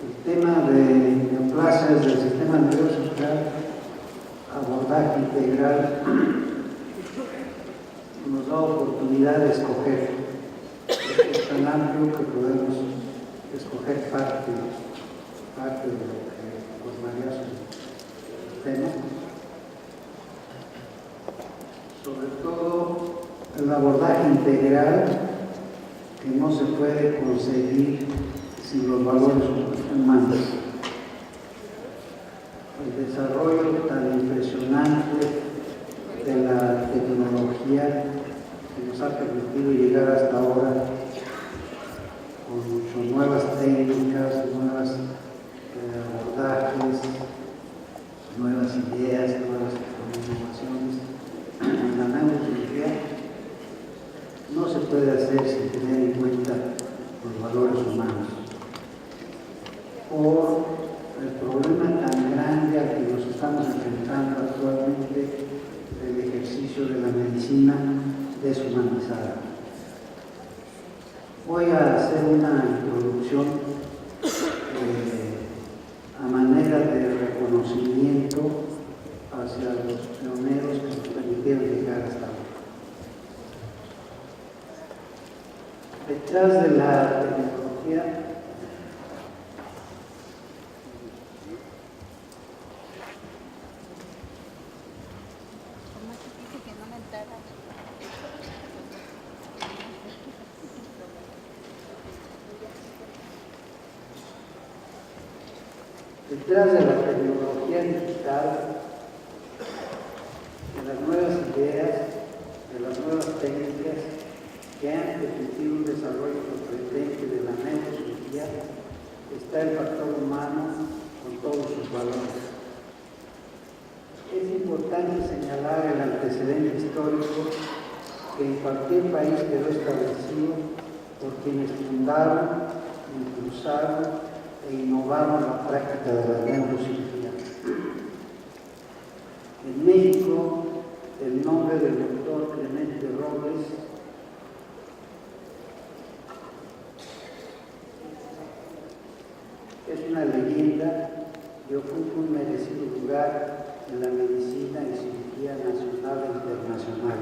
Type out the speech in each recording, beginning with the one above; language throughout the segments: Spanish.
El tema de neoplasias del sistema nervioso central, abordaje integral, nos da oportunidad de escoger. Es tan amplio que podemos escoger parte de lo que formaría su tema. Sobre todo el abordaje integral, que no se puede conseguir sin los valores humanos. El desarrollo tan impresionante de la tecnología que nos ha permitido llegar hasta ahora con muchas nuevas técnicas, nuevos abordajes, nuevas ideas, nuevas innovaciones en la neurociencia, no se puede hacer sin tener en cuenta los valores humanos. Por el problema tan grande al que nos estamos enfrentando actualmente del ejercicio de la medicina deshumanizada. Voy a hacer una introducción a manera de reconocimiento hacia los pioneros que nos permitieron llegar hasta ahora. Detrás de la tecnología digital, de las nuevas ideas, de las nuevas técnicas que han permitido un desarrollo sorprendente de la neurociencia, está el factor humano con todos sus valores. Es importante señalar el antecedente histórico que en cualquier país quedó establecido por quienes fundaron, impulsaron e innovaron la práctica de la neurociencia. En México, el nombre del doctor Clemente Robles es una leyenda y ocupa un merecido lugar en la medicina y cirugía nacional e internacional.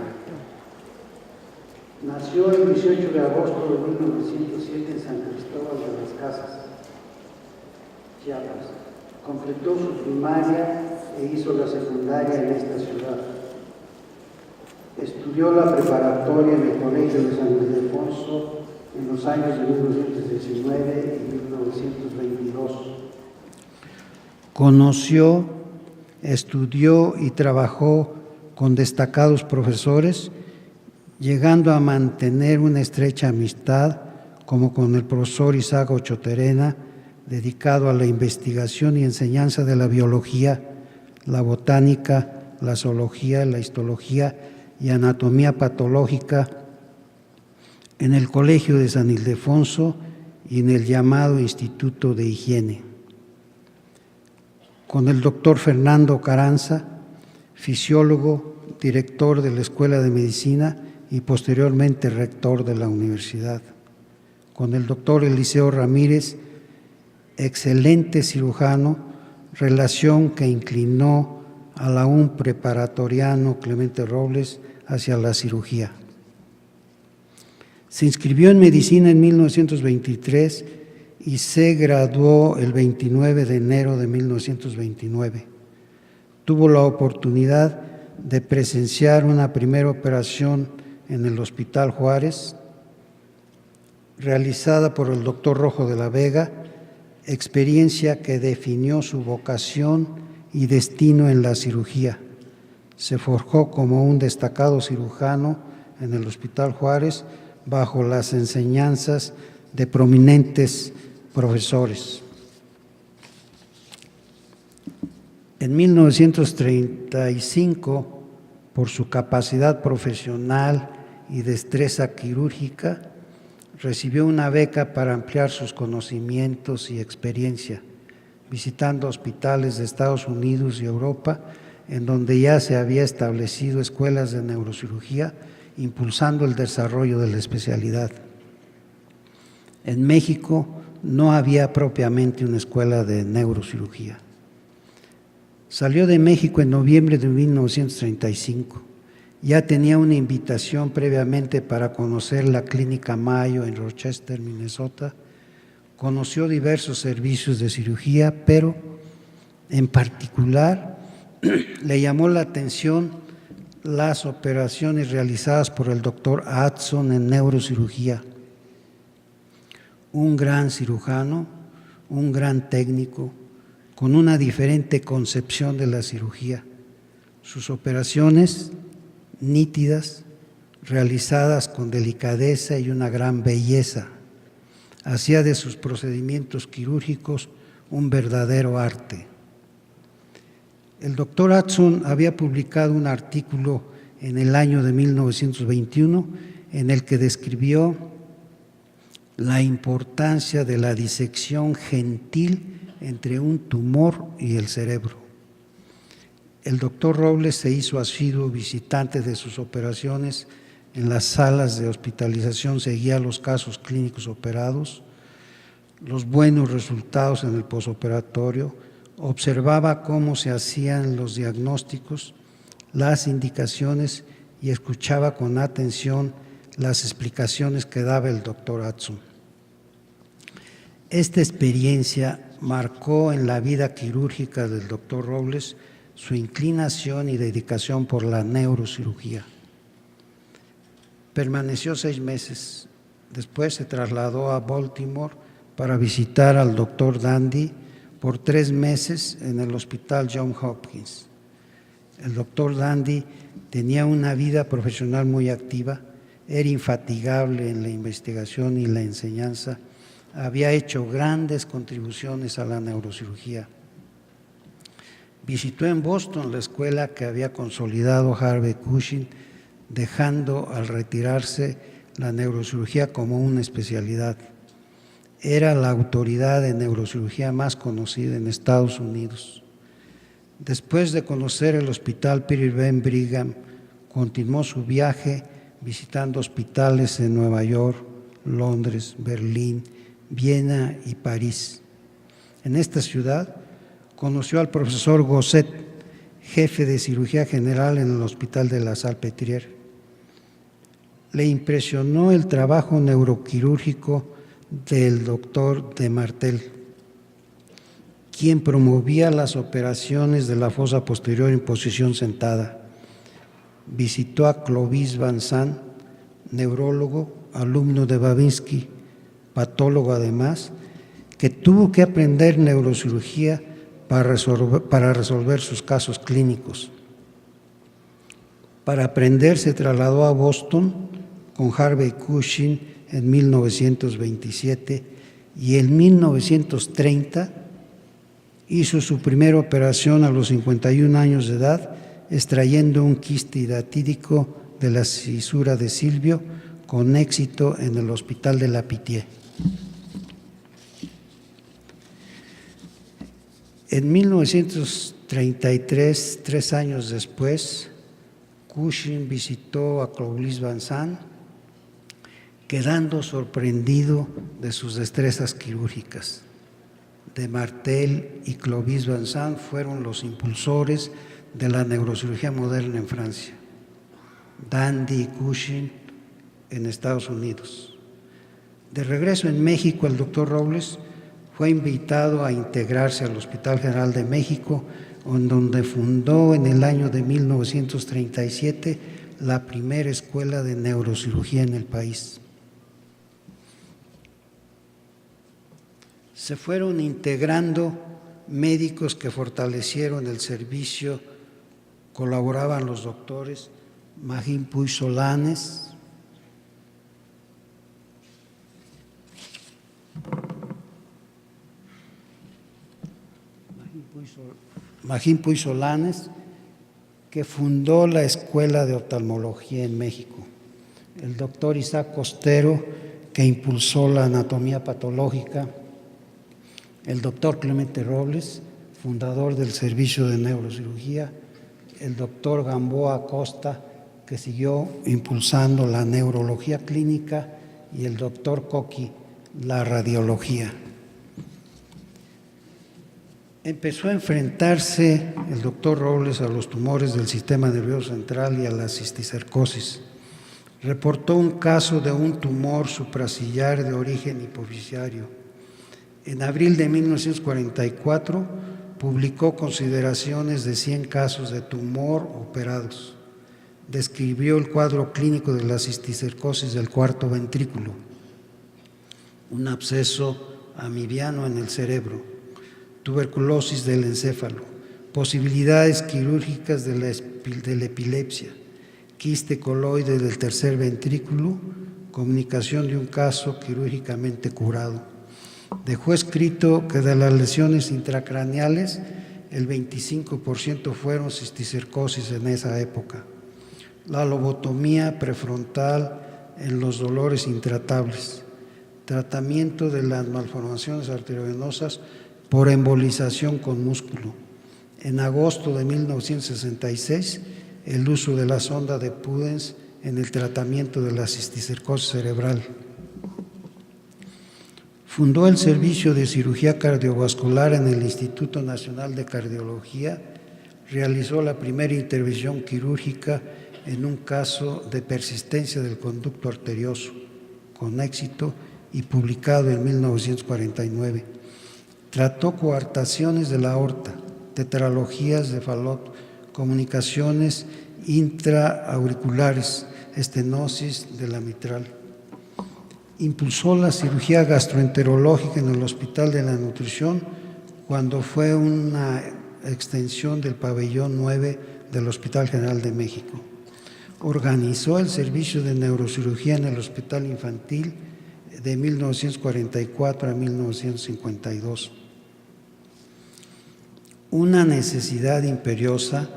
Nació el 18 de agosto de 1907 en San Cristóbal de las Casas, Chiapas. Completó su primaria e hizo la secundaria en esta ciudad. Estudió la preparatoria en el Colegio de San Ildefonso en los años de 1919 y 1922. Conoció, estudió y trabajó con destacados profesores, llegando a mantener una estrecha amistad, como con el profesor Isaac Ochoterena, dedicado a la investigación y enseñanza de la biología, la botánica, la zoología, la histología y anatomía patológica en el Colegio de San Ildefonso y en el llamado Instituto de Higiene. Con el doctor Fernando Carranza, fisiólogo, director de la Escuela de Medicina y posteriormente rector de la universidad. Con el doctor Eliseo Ramírez, excelente cirujano, relación que inclinó al aún preparatoriano Clemente Robles hacia la cirugía. Se inscribió en medicina en 1923 y se graduó el 29 de enero de 1929. Tuvo la oportunidad de presenciar una primera operación en el Hospital Juárez, realizada por el doctor Rojo de la Vega, experiencia que definió su vocación y destino en la cirugía. Se forjó como un destacado cirujano en el Hospital Juárez bajo las enseñanzas de prominentes profesores. En 1935, por su capacidad profesional y destreza quirúrgica, recibió una beca para ampliar sus conocimientos y experiencia, visitando hospitales de Estados Unidos y Europa, en donde ya se había establecido escuelas de neurocirugía, impulsando el desarrollo de la especialidad. En México no había propiamente una escuela de neurocirugía. Salió de México en noviembre de 1935. Ya tenía una invitación previamente para conocer la Clínica Mayo en Rochester, Minnesota. Conoció diversos servicios de cirugía, pero en particular le llamó la atención las operaciones realizadas por el doctor Hudson en neurocirugía. Un gran cirujano, un gran técnico, con una diferente concepción de la cirugía. Sus operaciones nítidas, realizadas con delicadeza y una gran belleza, hacía de sus procedimientos quirúrgicos un verdadero arte. El doctor Hudson había publicado un artículo en el año de 1921 en el que describió la importancia de la disección gentil entre un tumor y el cerebro. El doctor Robles se hizo asiduo visitante de sus operaciones. En las salas de hospitalización seguía los casos clínicos operados, los buenos resultados en el posoperatorio, observaba cómo se hacían los diagnósticos, las indicaciones y escuchaba con atención las explicaciones que daba el doctor Hudson. Esta experiencia marcó en la vida quirúrgica del doctor Robles su inclinación y dedicación por la neurocirugía. Permaneció 6 meses. Después se trasladó a Baltimore para visitar al doctor Dandy por 3 meses en el Hospital Johns Hopkins. El doctor Dandy tenía una vida profesional muy activa, era infatigable en la investigación y la enseñanza, había hecho grandes contribuciones a la neurocirugía. Visitó en Boston la escuela que había consolidado Harvey Cushing, dejando al retirarse la neurocirugía como una especialidad. Era la autoridad de neurocirugía más conocida en Estados Unidos. Después de conocer el Hospital Peter Ben Brigham, continuó su viaje visitando hospitales en Nueva York, Londres, Berlín, Viena y París. En esta ciudad conoció al profesor Gosset, jefe de cirugía general en el Hospital de la Salpêtrière. Le impresionó el trabajo neuroquirúrgico del doctor de Martel, quien promovía las operaciones de la fosa posterior en posición sentada. Visitó a Clovis Van Sant, neurólogo, alumno de Babinski, patólogo además, que tuvo que aprender neurocirugía para resolver sus casos clínicos. Para aprender se trasladó a Boston con Harvey Cushing en 1927 y en 1930 hizo su primera operación a los 51 años de edad, extrayendo un quiste hidatídico de la cisura de Silvio con éxito en el Hospital de la Pitié. En 1933, 3 años después, Cushing visitó a Clovis Van Sant, quedando sorprendido de sus destrezas quirúrgicas. De Martel y Clovis Van Sant fueron los impulsores de la neurocirugía moderna en Francia, Dandy y Cushing en Estados Unidos. De regreso en México, el doctor Robles fue invitado a integrarse al Hospital General de México, en donde fundó en el año de 1937 la primera escuela de neurocirugía en el país. Se fueron integrando médicos que fortalecieron el servicio, colaboraban los doctores Magín Puy Solanes, que fundó la Escuela de Oftalmología en México, el doctor Isaac Costero, que impulsó la anatomía patológica, el doctor Clemente Robles, fundador del servicio de neurocirugía, el doctor Gamboa Acosta, que siguió impulsando la neurología clínica, y el doctor Coqui, la radiología. Empezó a enfrentarse el doctor Robles a los tumores del sistema nervioso central y a la cisticercosis. Reportó un caso de un tumor supraciliar de origen hipofisiario. En abril de 1944 publicó consideraciones de 100 casos de tumor operados. Describió el cuadro clínico de la cisticercosis del cuarto ventrículo, un absceso amibiano en el cerebro, tuberculosis del encéfalo, posibilidades quirúrgicas de la epilepsia, quiste coloide del tercer ventrículo, comunicación de un caso quirúrgicamente curado. Dejó escrito que de las lesiones intracraneales, el 25% fueron cisticercosis en esa época. La lobotomía prefrontal en los dolores intratables, tratamiento de las malformaciones arteriovenosas por embolización con músculo. En agosto de 1966, el uso de la sonda de Pudens en el tratamiento de la cisticercosis cerebral. Fundó el Servicio de Cirugía Cardiovascular en el Instituto Nacional de Cardiología. Realizó la primera intervención quirúrgica en un caso de persistencia del conducto arterioso, con éxito y publicado en 1949. Trató coartaciones de la aorta, tetralogías de Fallot, comunicaciones intraauriculares, estenosis de la mitral. Impulsó la cirugía gastroenterológica en el Hospital de la Nutrición cuando fue una extensión del pabellón 9 del Hospital General de México. Organizó el servicio de neurocirugía en el Hospital Infantil de 1944 a 1952. Una necesidad imperiosa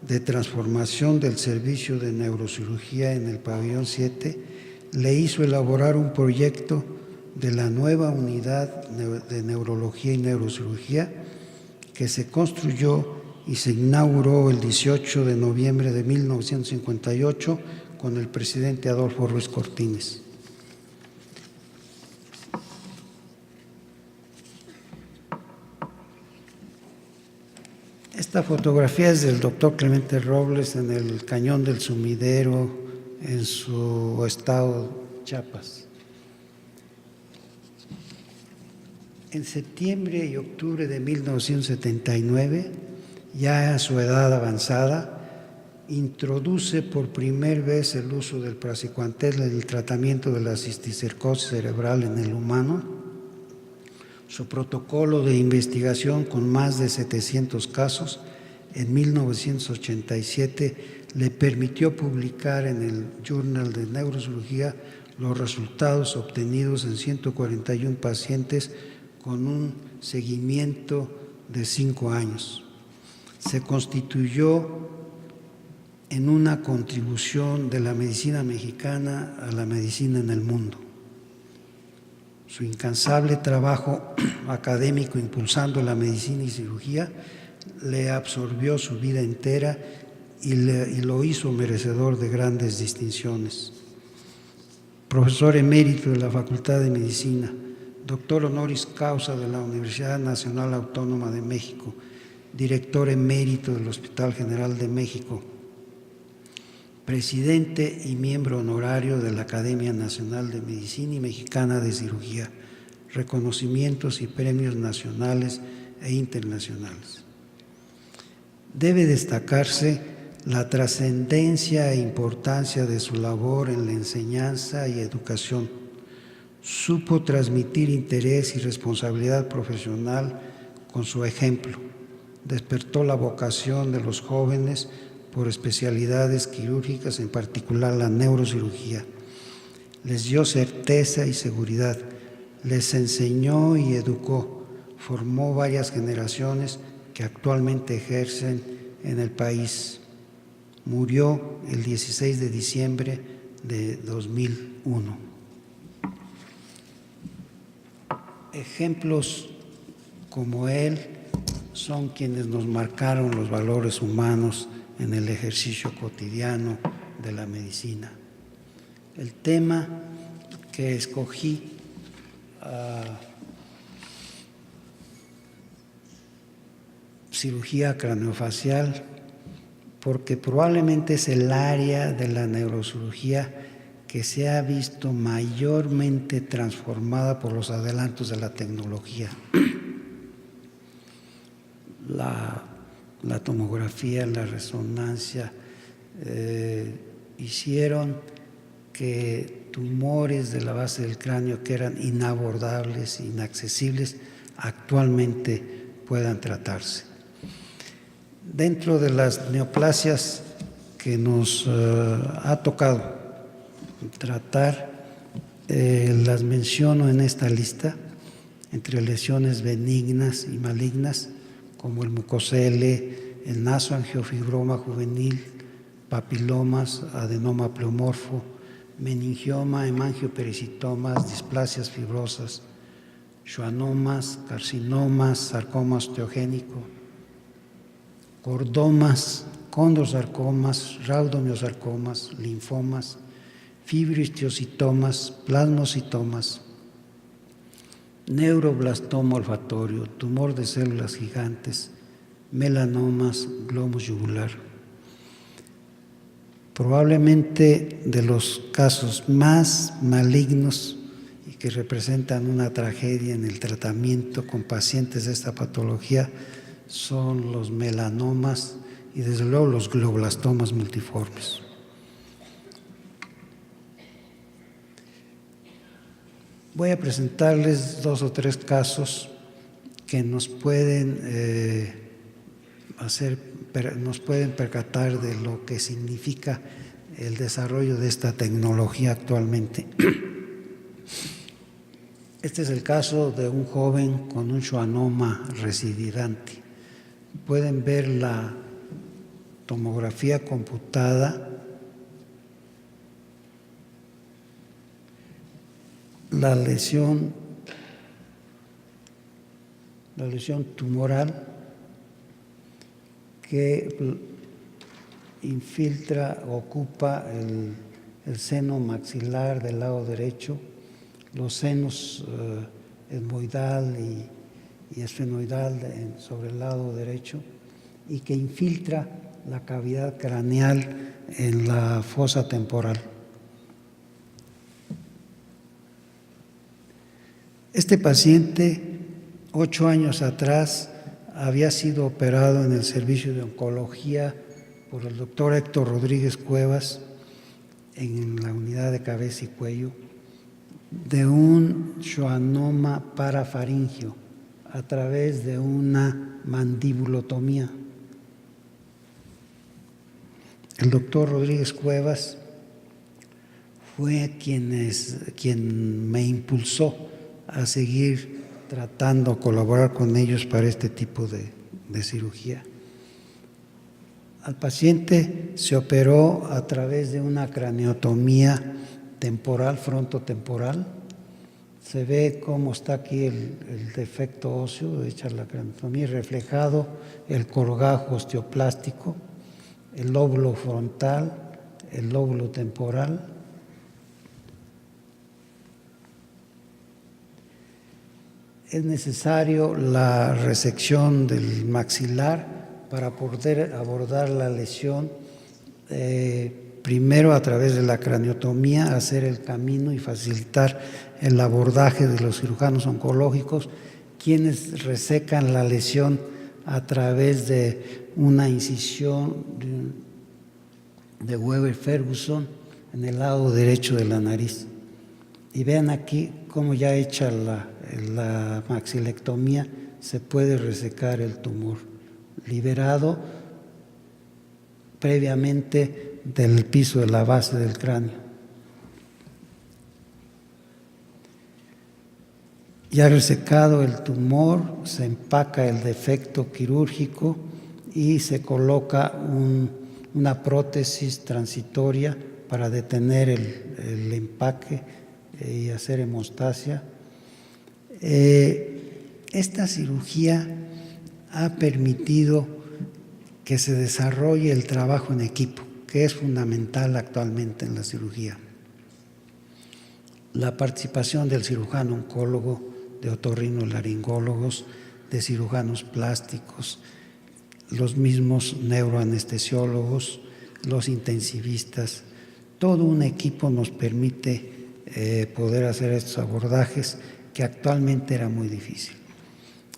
de transformación del servicio de neurocirugía en el pabellón 7 le hizo elaborar un proyecto de la nueva unidad de neurología y neurocirugía que se construyó y se inauguró el 18 de noviembre de 1958 con el presidente Adolfo Ruiz Cortines. Esta fotografía es del doctor Clemente Robles en el Cañón del Sumidero, en su estado Chiapas. En septiembre y octubre de 1979, ya a su edad avanzada, introduce por primera vez el uso del praziquantel en el tratamiento de la cisticercosis cerebral en el humano. Su protocolo de investigación con más de 700 casos en 1987 le permitió publicar en el Journal de Neurocirugía los resultados obtenidos en 141 pacientes con un seguimiento de 5 años. Se constituyó en una contribución de la medicina mexicana a la medicina en el mundo. Su incansable trabajo académico impulsando la medicina y cirugía le absorbió su vida entera y lo hizo merecedor de grandes distinciones. Profesor emérito de la Facultad de Medicina, doctor honoris causa de la Universidad Nacional Autónoma de México, director emérito del Hospital General de México, presidente y miembro honorario de la Academia Nacional de Medicina y Mexicana de Cirugía, reconocimientos y premios nacionales e internacionales. Debe destacarse la trascendencia e importancia de su labor en la enseñanza y educación. Supo transmitir interés y responsabilidad profesional con su ejemplo. Despertó la vocación de los jóvenes por especialidades quirúrgicas, en particular la neurocirugía. Les dio certeza y seguridad, les enseñó y educó, formó varias generaciones que actualmente ejercen en el país. Murió el 16 de diciembre de 2001. Ejemplos como él son quienes nos marcaron los valores humanos en el ejercicio cotidiano de la medicina. El tema que escogí cirugía craneofacial porque probablemente es el área de la neurocirugía que se ha visto mayormente transformada por los adelantos de la tecnología. La tomografía, la resonancia, hicieron que tumores de la base del cráneo que eran inabordables, inaccesibles, actualmente puedan tratarse. Dentro de las neoplasias que nos ha tocado tratar, las menciono en esta lista, entre lesiones benignas y malignas, como el mucosele, el nasoangiofibroma juvenil, papilomas, adenoma pleomorfo, meningioma, hemangiopericitomas, displasias fibrosas, schwannomas, carcinomas, sarcoma osteogénico, cordomas, condrosarcomas, raudomiosarcomas, linfomas, fibrohistiocytomas, plasmocitomas, neuroblastoma olfatorio, tumor de células gigantes, melanomas, glomus yugular. Probablemente de los casos más malignos y que representan una tragedia en el tratamiento con pacientes de esta patología son los melanomas y desde luego los glioblastomas multiformes. Voy a presentarles 2 o 3 casos que nos pueden percatar de lo que significa el desarrollo de esta tecnología actualmente. Este es el caso de un joven con un schwannoma recidivante. Pueden ver la tomografía computada, la lesión tumoral que infiltra, ocupa el seno maxilar del lado derecho, los senos etmoidal y esfenoidal sobre el lado derecho, y que infiltra la cavidad craneal en la fosa temporal. Este paciente, 8 años atrás, había sido operado en el servicio de oncología por el doctor Héctor Rodríguez Cuevas en la unidad de cabeza y cuello de un schwannoma parafaringio a través de una mandibulotomía. El doctor Rodríguez Cuevas fue quien me impulsó a seguir tratando, colaborar con ellos para este tipo de cirugía. Al paciente se operó a través de una craneotomía temporal, frontotemporal. Se ve cómo está aquí el defecto óseo, hecha la craneotomía, reflejado el colgajo osteoplástico, el lóbulo frontal, el lóbulo temporal. Es necesario la resección del maxilar para poder abordar la lesión, primero a través de la craneotomía, hacer el camino y facilitar el abordaje de los cirujanos oncológicos, quienes resecan la lesión a través de una incisión de Weber-Ferguson en el lado derecho de la nariz. Y vean aquí cómo ya hecha la maxilectomía se puede resecar el tumor, liberado previamente del piso de la base del cráneo. Ya resecado el tumor, se empaca el defecto quirúrgico y se coloca una prótesis transitoria para detener el empaque y hacer hemostasia. Esta cirugía ha permitido que se desarrolle el trabajo en equipo, que es fundamental actualmente en la cirugía. La participación del cirujano oncólogo, de otorrinolaringólogos, de cirujanos plásticos, los mismos neuroanestesiólogos, los intensivistas, todo un equipo nos permite poder hacer estos abordajes que actualmente era muy difícil.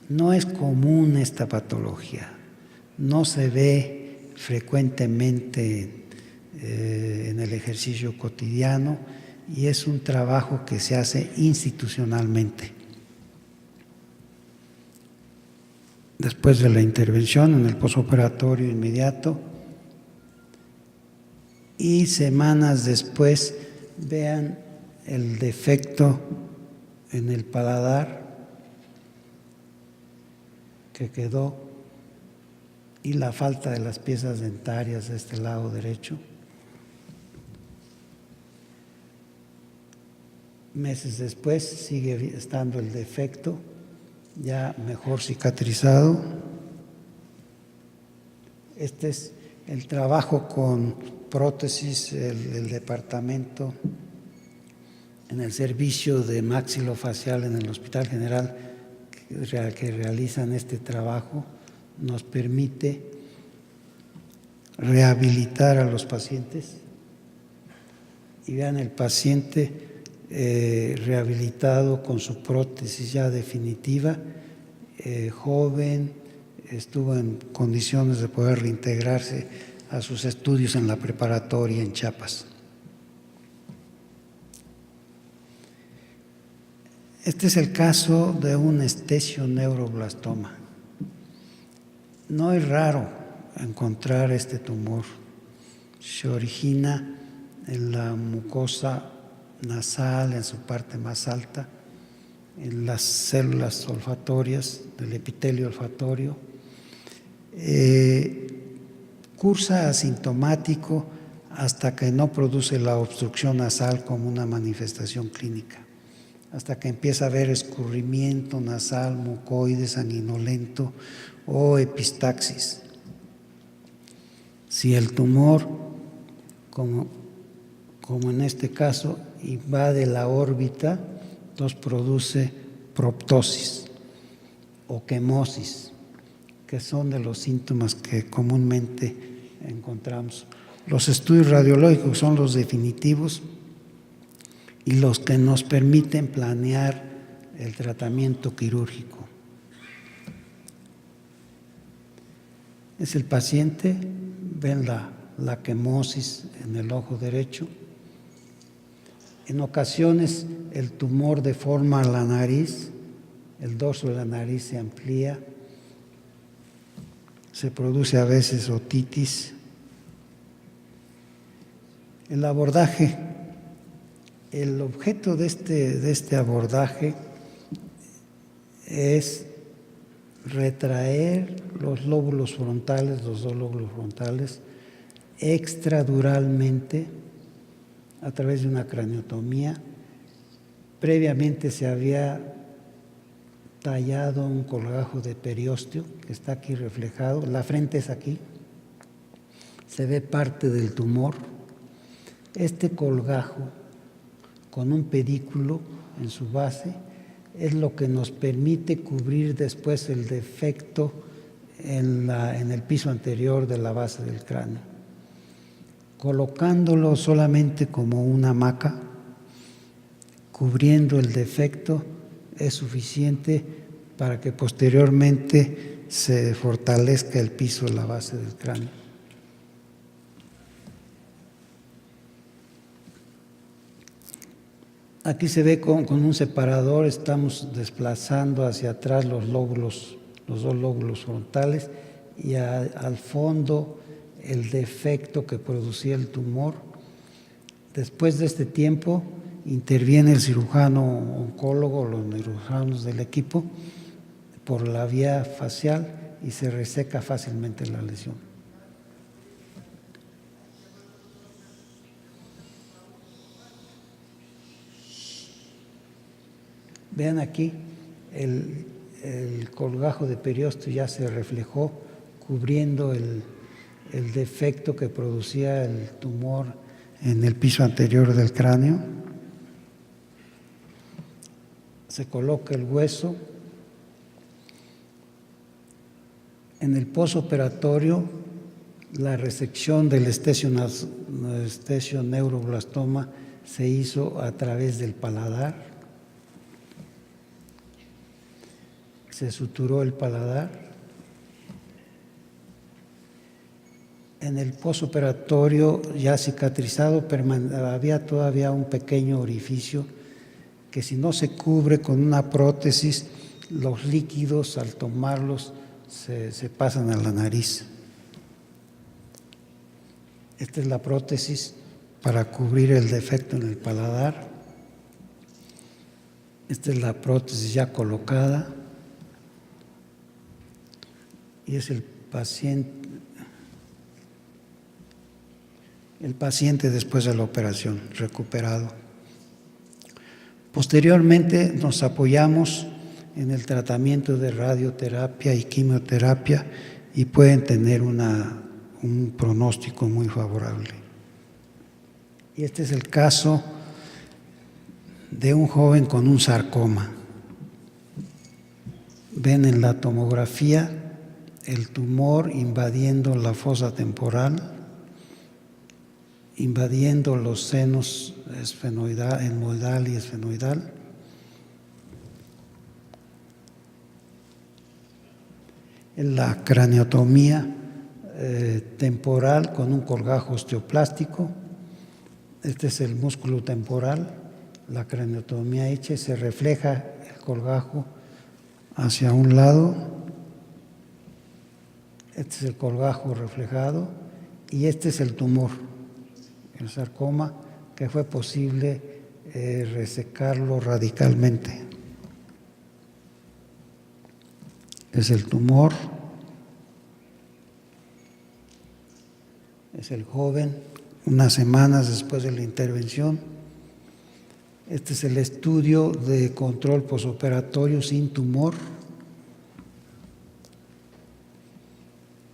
No es común esta patología, no se ve frecuentemente en el ejercicio cotidiano y es un trabajo que se hace institucionalmente. Después de la intervención en el posoperatorio inmediato y semanas después, vean el defecto en el paladar que quedó y la falta de las piezas dentarias de este lado derecho. Meses después sigue estando el defecto, ya mejor cicatrizado. Este es el trabajo con prótesis, el departamento en el servicio de maxilofacial en el Hospital General que realizan este trabajo, nos permite rehabilitar a los pacientes. Y vean el paciente rehabilitado con su prótesis ya definitiva, joven, estuvo en condiciones de poder reintegrarse a sus estudios en la preparatoria en Chiapas. Este es el caso de un esthesioneuroblastoma. No es raro encontrar este tumor. Se origina en la mucosa nasal, en su parte más alta, en las células olfatorias del epitelio olfatorio. Cursa asintomático hasta que no produce la obstrucción nasal como una manifestación clínica, hasta que empieza a haber escurrimiento nasal, mucoide, sanguinolento o epistaxis. Si el tumor, como en este caso, invade la órbita, entonces produce proptosis o quemosis, que son de los síntomas que comúnmente encontramos. Los estudios radiológicos son los definitivos y los que nos permiten planear el tratamiento quirúrgico. Es el paciente, ven la quemosis en el ojo derecho. En ocasiones el tumor deforma la nariz, el dorso de la nariz se amplía, se produce a veces otitis. El abordaje, el objeto de este abordaje es retraer los lóbulos frontales, los dos lóbulos frontales, extraduralmente a través de una craniotomía. Previamente se había tallado un colgajo de periósteo que está aquí reflejado, la frente es aquí, se ve parte del tumor. Este colgajo con un pedículo en su base es lo que nos permite cubrir después el defecto en el piso anterior de la base del cráneo. Colocándolo solamente como una hamaca, cubriendo el defecto, es suficiente para que posteriormente se fortalezca el piso de la base del cráneo. Aquí se ve con un separador, estamos desplazando hacia atrás los dos lóbulos frontales y al fondo el defecto que producía el tumor. Después de este tiempo interviene el cirujano oncólogo, los neurocirujanos del equipo, por la vía facial y se reseca fácilmente la lesión. Vean aquí, el colgajo de periósteo ya se reflejó cubriendo el defecto que producía el tumor en el piso anterior del cráneo. Se coloca el hueso En el posoperatorio, la resección del esthesioneuroblastoma se hizo a través del paladar. Se suturó el paladar. En el posoperatorio ya cicatrizado había todavía un pequeño orificio que si no se cubre con una prótesis, los líquidos al tomarlos se pasan a la nariz. Esta es la prótesis para cubrir el defecto en el paladar. Esta es la prótesis ya colocada. Y es el paciente después de la operación, recuperado. Posteriormente nos apoyamos en el tratamiento de radioterapia y quimioterapia y pueden tener un pronóstico muy favorable. Y este es el caso de un joven con un sarcoma. Ven en la tomografía el tumor invadiendo la fosa temporal, invadiendo los senos etmoidal y esfenoidal. En la craneotomía temporal con un colgajo osteoplástico. Este es el músculo temporal, la craneotomía hecha, se refleja el colgajo hacia un lado. Este es el colgajo reflejado y este es el tumor, el sarcoma, que fue posible resecarlo radicalmente. Es el tumor, es el joven, unas semanas después de la intervención. Este es el estudio de control posoperatorio sin tumor.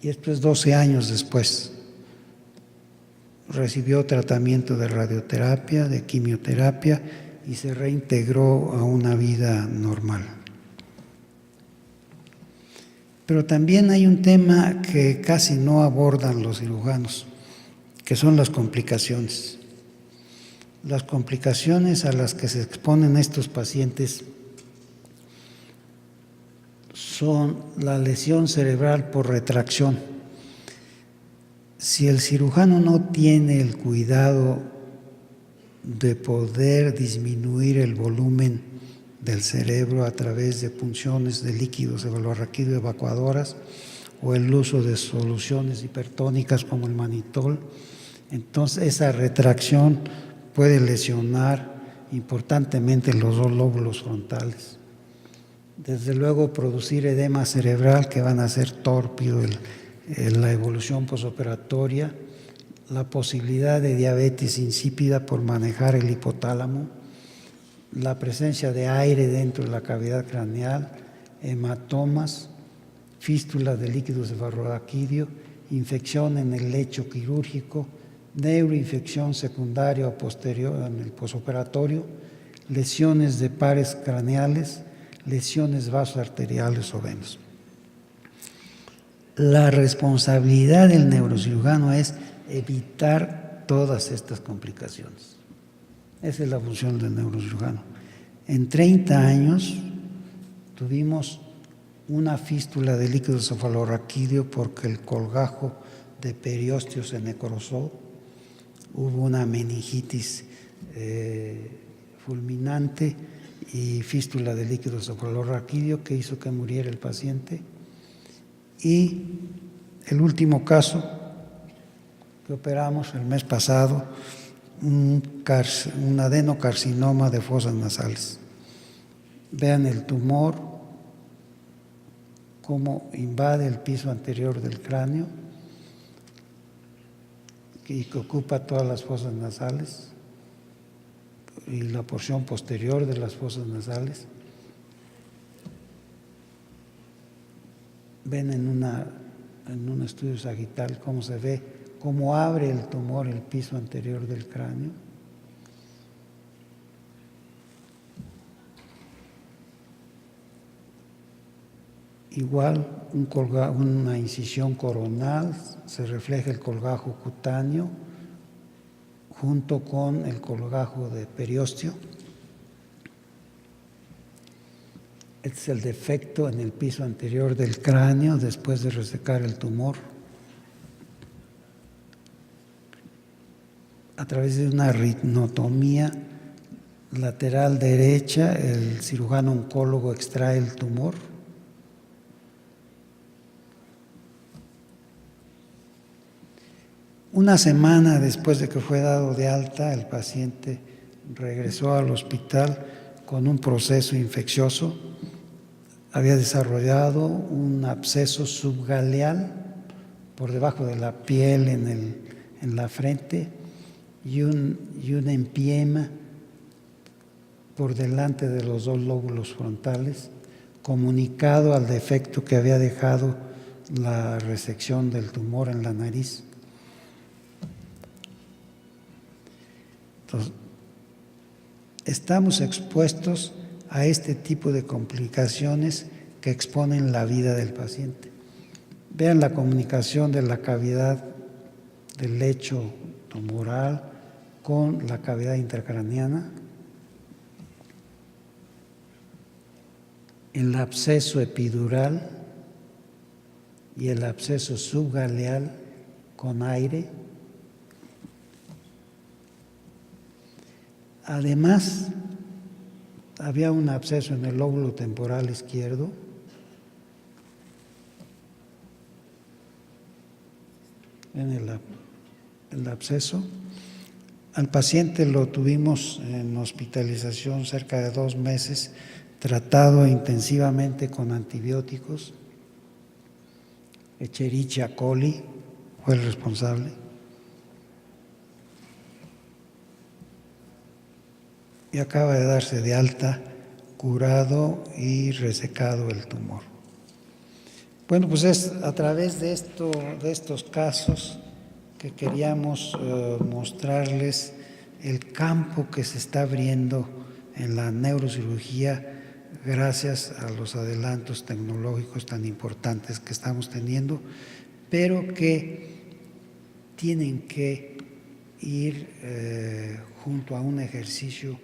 Y esto es 12 años después. Recibió tratamiento de radioterapia, de quimioterapia y se reintegró a una vida normal. Pero también hay un tema que casi no abordan los cirujanos, que son las complicaciones. Las complicaciones a las que se exponen estos pacientes son la lesión cerebral por retracción. Si el cirujano no tiene el cuidado de poder disminuir el volumen del cerebro a través de punciones de líquidos cefalorraquídeo evacuadoras o el uso de soluciones hipertónicas como el manitol, entonces esa retracción puede lesionar importantemente los dos lóbulos frontales. Desde luego producir edema cerebral que van a hacer tórpido la evolución posoperatoria, la posibilidad de diabetes insípida por manejar el hipotálamo, la presencia de aire dentro de la cavidad craneal, hematomas, fístula de líquido cefalorraquídeo, infección en el lecho quirúrgico, neuroinfección secundaria o posterior en el posoperatorio, lesiones de pares craneales, lesiones vasoarteriales o venas. La responsabilidad del neurocirujano es evitar todas estas complicaciones. Esa es la función del neurocirujano. En 30 años tuvimos una fístula de líquido cefalorraquídeo porque el colgajo de periósteo se necrosó. Hubo una meningitis fulminante y fístula de líquido cefalorraquídeo que hizo que muriera el paciente. Y el último caso que operamos el mes pasado, un adenocarcinoma de fosas nasales. Vean el tumor, cómo invade el piso anterior del cráneo y que ocupa todas las fosas nasales y la porción posterior de las fosas nasales. Ven en un estudio sagital cómo se ve, cómo abre el tumor el piso anterior del cráneo. Igual una incisión coronal, se refleja el colgajo cutáneo junto con el colgajo de periósteo. Este es el defecto en el piso anterior del cráneo después de resecar el tumor. A través de una ritnotomía lateral derecha, el cirujano oncólogo extrae el tumor. Una semana después de que fue dado de alta, el paciente regresó al hospital con un proceso infeccioso. Había desarrollado un absceso subgaleal por debajo de la piel en la frente y un empiema por delante de los dos lóbulos frontales, comunicado al defecto que había dejado la resección del tumor en la nariz. Entonces, estamos expuestos a este tipo de complicaciones que exponen la vida del paciente. Vean la comunicación de la cavidad del lecho tumoral con la cavidad intracraneana, el absceso epidural y el absceso subgaleal con aire. Además, había un absceso en el lóbulo temporal izquierdo. En el absceso. Al paciente lo tuvimos en hospitalización cerca de 2 meses, tratado intensivamente con antibióticos. Escherichia coli fue el responsable. Y acaba de darse de alta, curado y resecado el tumor. Bueno, pues es a través de estos casos que queríamos mostrarles el campo que se está abriendo en la neurocirugía gracias a los adelantos tecnológicos tan importantes que estamos teniendo, pero que tienen que ir junto a un ejercicio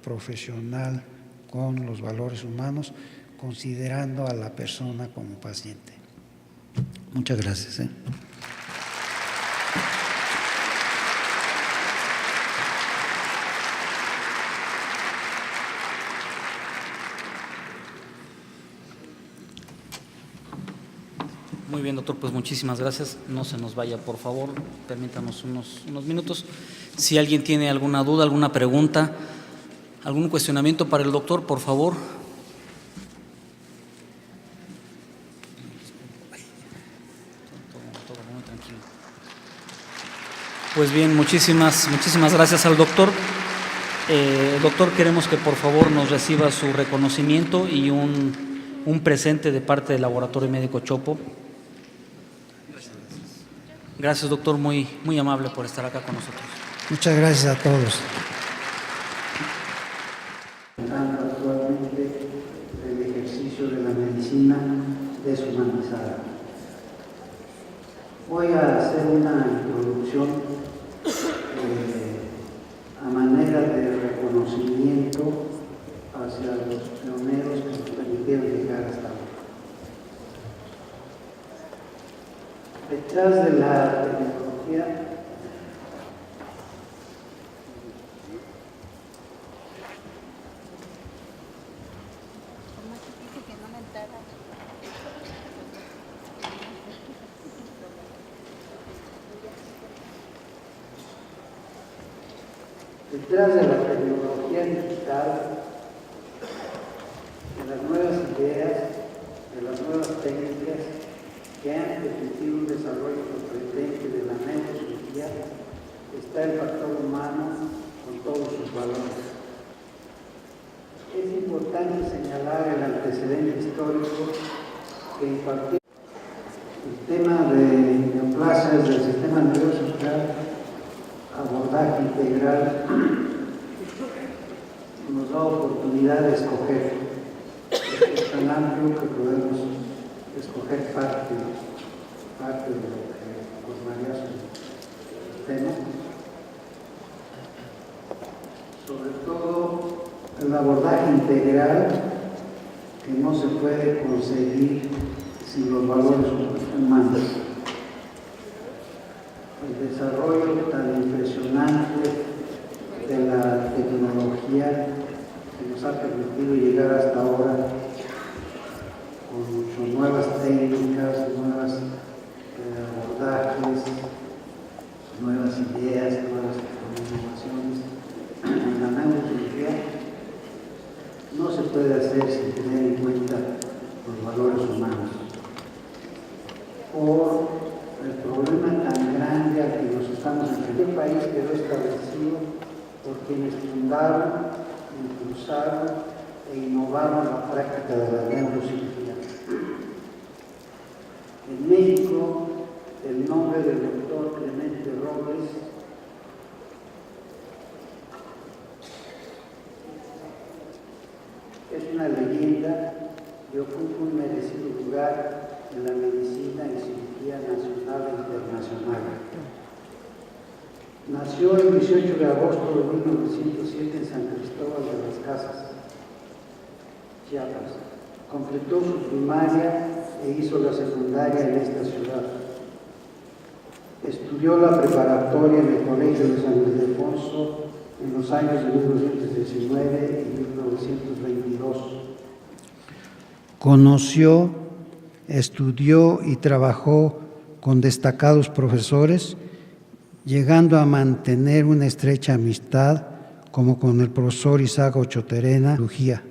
profesional con los valores humanos, considerando a la persona como paciente. Muchas gracias. Muy bien, doctor, pues muchísimas gracias. No se nos vaya, por favor, permítanos unos minutos. Si alguien tiene alguna duda, alguna pregunta, algún cuestionamiento para el doctor, por favor. Todo muy tranquilo. Pues bien, muchísimas gracias al doctor. Doctor, queremos que por favor nos reciba su reconocimiento y un presente de parte del Laboratorio Médico Chopo. Gracias, doctor, muy amable por estar acá con nosotros. Muchas gracias a todos. Actualmente el ejercicio de la medicina deshumanizada. Voy a hacer una introducción a manera de reconocimiento hacia los pioneros que nos permitieron llegar hasta ahora. Detrás de la tecnología digital, de las nuevas ideas, de las nuevas técnicas que han permitido un desarrollo sorprendente de la neurocirugía, está el factor humano con todos sus valores. Es importante señalar el antecedente histórico que impartió el tema de neoplasias del sistema nervioso central, abordaje integral, nos da oportunidad de escoger. Es tan amplio que podemos escoger parte de lo que formaría su tema. Sobre todo el abordaje integral que no se puede conseguir sin los valores humanos. El desarrollo tan impresionante de la tecnología que nos ha permitido llegar hasta ahora con sus nuevas técnicas, nuevos abordajes, nuevas ideas, nuevas innovaciones en la neurociencia, no se puede hacer sin tener en cuenta los valores humanos. Por el problema tan grande al que nos estamos enfrentando. Este país quedó establecido por quienes fundaron, impulsaron e innovaron la práctica de la neurocirugía. En México, el nombre del doctor Clemente Robles es una leyenda y ocupa un merecido lugar en la medicina y cirugía nacional e internacional. Nació el 18 de agosto de 1907 en San Cristóbal de las Casas, Chiapas. Completó su primaria e hizo la secundaria en esta ciudad. Estudió la preparatoria en el Colegio de San Ildefonso en los años de 1919 y 1922. Conoció, estudió y trabajó con destacados profesores, llegando a mantener una estrecha amistad como con el profesor Isaac Ochoterena, cirugía.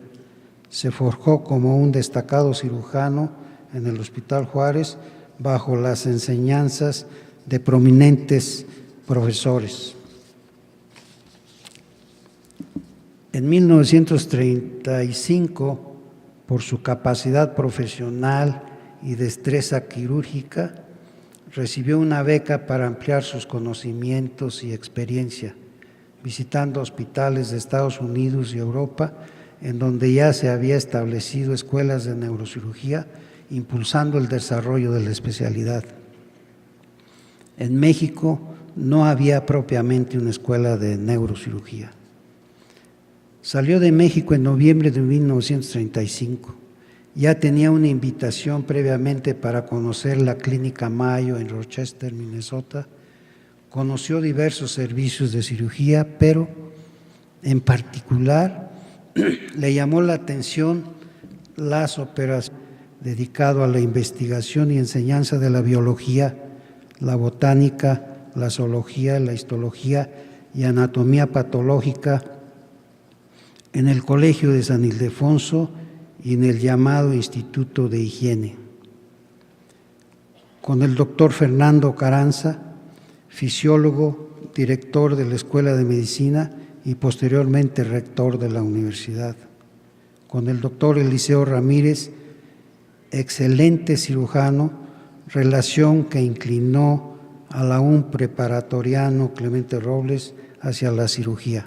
Se forjó como un destacado cirujano en el Hospital Juárez bajo las enseñanzas de prominentes profesores. En 1935, por su capacidad profesional y destreza quirúrgica, recibió una beca para ampliar sus conocimientos y experiencia, visitando hospitales de Estados Unidos y Europa, en donde ya se había establecido escuelas de neurocirugía, impulsando el desarrollo de la especialidad. En México no había propiamente una escuela de neurocirugía. Salió de México en noviembre de 1935. Ya tenía una invitación previamente para conocer la Clínica Mayo en Rochester, Minnesota. Conoció diversos servicios de cirugía, pero en particular le llamó la atención las operaciones dedicadas a la investigación y enseñanza de la biología, la botánica, la zoología, la histología y anatomía patológica en el Colegio de San Ildefonso y en el llamado Instituto de Higiene. Con el doctor Fernando Carranza, fisiólogo, director de la Escuela de Medicina y posteriormente rector de la universidad. Con el doctor Eliseo Ramírez, excelente cirujano, relación que inclinó al aún preparatoriano Clemente Robles hacia la cirugía.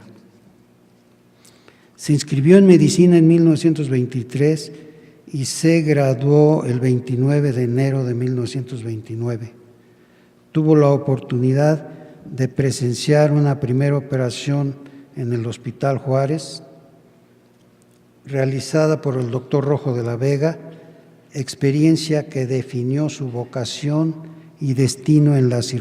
Se inscribió en medicina en 1923 y se graduó el 29 de enero de 1929. Tuvo la oportunidad de presenciar una primera operación en el Hospital Juárez, realizada por el doctor Rojo de la Vega, experiencia que definió su vocación y destino en la cirugía.